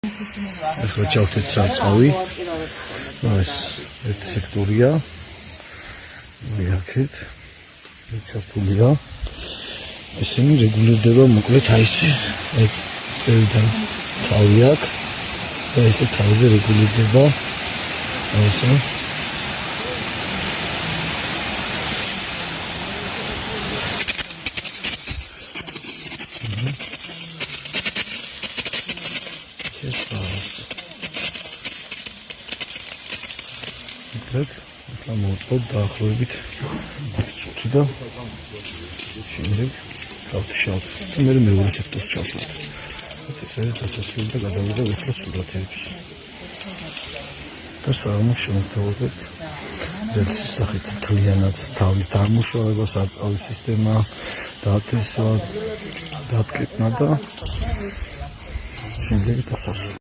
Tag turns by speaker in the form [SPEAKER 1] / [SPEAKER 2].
[SPEAKER 1] ახლა ჩავთეთ საწავი. ეს ერთი სექტორია. მიაქეთ. ჩართულია. ისინი რეგულირდება მოკლედ აი ესე. აი წევიდან თავი აქვს. და ესე თავზე რეგულირდება. აი ესე. ახლა მოვწყობ დაახლოებით 10 წუთი და შემდეგ გავთიშავთ. მე მეორე სექტორს ჩავშალთ. ეს არის დასასრული და გადავიდა ახლა სურათებს. და საღამოს შემოთავაზებთ რელსის სახით მთლიანად თავის დამუშავება, საწავის სისტემა, დათესვა, დატკეპნა და შემდეგ დასასრული.